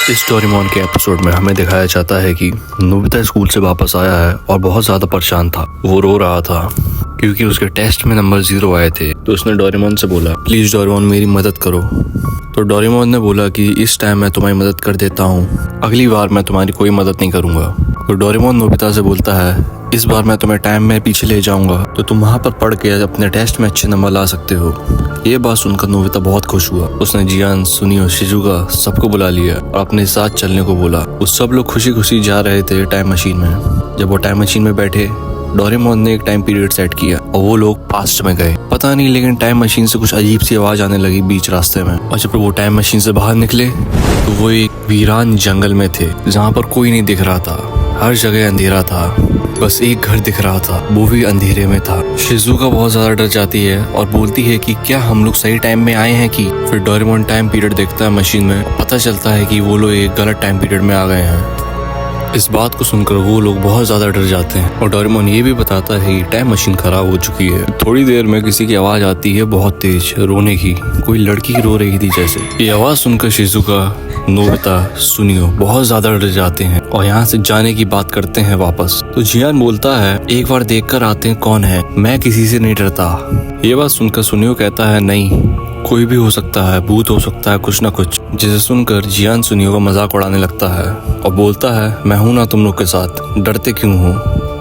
इस डोरेमोन के एपिसोड में हमें दिखाया जाता है कि नोबिता स्कूल से वापस आया है और बहुत ज्यादा परेशान था। वो रो रहा था क्योंकि उसके टेस्ट में नंबर 0 आए थे। तो उसने डोरेमोन से बोला, प्लीज डोरेमोन मेरी मदद करो। तो डोरेमोन ने बोला कि इस टाइम मैं तुम्हारी मदद कर देता हूँ, अगली बार मैं तुम्हारी कोई मदद नहीं करूंगा। तो डोरेमोन नोबिता से बोलता है, इस बार मैं तुम्हें टाइम में पीछे ले जाऊंगा तो तुम वहाँ पर पढ़ के अपने टेस्ट में अच्छे नंबर ला सकते हो। ये बात सुनकर नोबिता बहुत खुश हुआ। उसने जियान, सुनियो, शिजुका सबको बुला लिया और अपने साथ चलने को बोला। उस सब लोग खुशी खुशी जा रहे थे टाइम मशीन में। जब वो टाइम मशीन में बैठे, डोरेमोन ने एक टाइम पीरियड सेट किया और वो लोग पास्ट में गए। पता नहीं लेकिन टाइम मशीन से कुछ अजीब सी आवाज आने लगी बीच रास्ते में। और जब वो टाइम मशीन से बाहर निकले तो वो एक वीरान जंगल में थे जहाँ पर कोई नहीं दिख रहा था। हर जगह अंधेरा था, बस एक घर दिख रहा था, वो भी अंधेरे में था। शिजुका बहुत ज्यादा डर जाती है और बोलती है कि क्या हम लोग सही टाइम में आए हैं कि। फिर डोरेमोन टाइम पीरियड देखता है मशीन में, पता चलता है कि वो लोग एक गलत टाइम पीरियड में आ गए हैं। इस बात को सुनकर वो लोग बहुत ज्यादा डर जाते हैं और डोरेमोन ये भी बताता है कि टाइम मशीन खराब हो चुकी है। थोड़ी देर में किसी की आवाज आती है बहुत तेज रोने की, कोई लड़की रो रही थी जैसे। ये आवाज सुनकर शिजुका, नोबिता, सुनियो बहुत ज्यादा डर जाते हैं और यहाँ से जाने की बात करते हैं वापस। तो जियान बोलता है, एक बार देखकर आते हैं कौन है, मैं किसी से नहीं डरता। ये बात सुनकर सुनियो कहता है, नहीं, कोई भी हो सकता है, भूत हो सकता है, कुछ ना कुछ। जिसे सुनकर जियान सुनियो का मजाक उड़ाने लगता है और बोलता है, मैं हूं ना तुम लोग के साथ, डरते क्यों हो।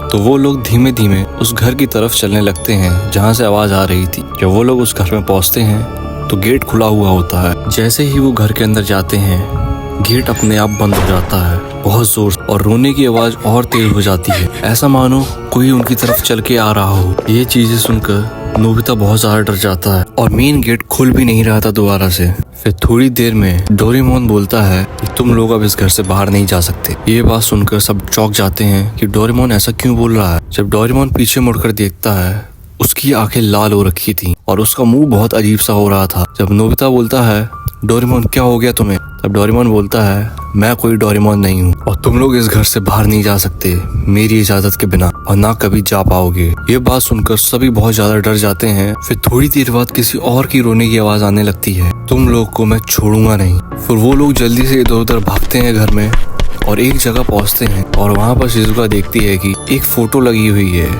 तो वो लोग धीमे धीमे उस घर की तरफ चलने लगते हैं जहाँ से आवाज आ रही थी। जब वो लोग उस घर में पहुँचते हैं तो गेट खुला हुआ होता है। जैसे ही वो घर के अंदर जाते हैं, गेट अपने आप बंद हो जाता है बहुत जोर से और रोने की आवाज और तेज हो जाती है, ऐसा मानो कोई उनकी तरफ चल के आ रहा हो। ये चीजें सुनकर नोबिता बहुत ज्यादा डर जाता है और मेन गेट खुल भी नहीं रहा था दोबारा से। फिर थोड़ी देर में डोरेमोन बोलता है कि तुम लोग अब इस घर से बाहर नहीं जा सकते। ये बात सुनकर सब चौंक जाते हैं कि डोरेमोन ऐसा क्यों बोल रहा है। जब डोरेमोन पीछे मुड़कर देखता है, उसकी आंखें लाल हो रखी थी और उसका मुंह बहुत अजीब सा हो रहा था। जब नोबिता बोलता है, डोरेमोन क्या हो गया तुम्हें, तब डोरेमोन बोलता है, मैं कोई डोरेमोन नहीं हूँ और तुम लोग इस घर से बाहर नहीं जा सकते मेरी इजाजत के बिना और ना कभी जा पाओगे। ये बात सुनकर सभी बहुत ज्यादा डर जाते हैं। फिर थोड़ी देर बाद किसी और की रोने की आवाज आने लगती है, तुम लोग को मैं छोड़ूंगा नहीं। फिर वो लोग जल्दी से इधर उधर भागते हैं घर में और एक जगह पहुंचते हैं और वहाँ पर शिजुका देखती है कि एक फोटो लगी हुई है,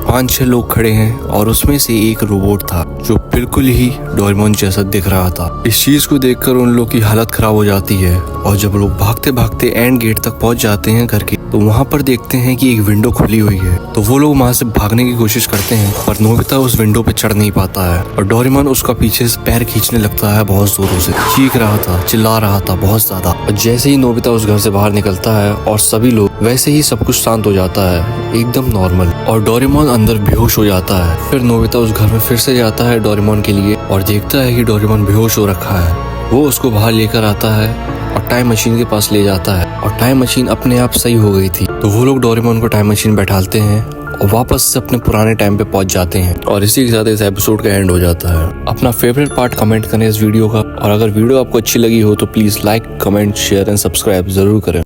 5-6 लोग खड़े हैं और उसमें से एक रोबोट था जो बिल्कुल ही डोरेमोन जैसा दिख रहा था। इस चीज को देखकर उन लोग की हालत खराब हो जाती है और जब लोग भागते भागते एंड गेट तक पहुंच जाते हैं घर के, तो वहाँ पर देखते हैं कि एक विंडो खुली हुई है। तो वो लोग वहाँ से भागने की कोशिश करते हैं पर नोबिता उस विंडो पे चढ़ नहीं पाता है और डोरेमोन उसका पीछे से पैर खींचने लगता है बहुत जोरों से, चीख रहा था, चिल्ला रहा था बहुत ज्यादा। और जैसे ही नोबिता उस घर से बाहर निकलता है और सभी लोग, वैसे ही सब कुछ शांत हो जाता है एकदम नॉर्मल और डोरेमोन अंदर बेहोश हो जाता है। फिर नोबिता उस घर में फिर से जाता है डोरेमोन के लिए और देखता है कि डोरेमोन बेहोश हो रखा है। वो उसको बाहर लेकर आता है और टाइम मशीन के पास ले जाता है और टाइम मशीन अपने आप सही हो गई थी। तो वो लोग डोरेमोन को टाइम मशीन बैठालते हैं और वापस से अपने पुराने टाइम पे पहुंच जाते हैं और इसी के साथ इस एपिसोड का एंड हो जाता है। अपना फेवरेट पार्ट कमेंट करें इस वीडियो का और अगर वीडियो आपको अच्छी लगी हो तो please like, comment, share and subscribe जरूर करें।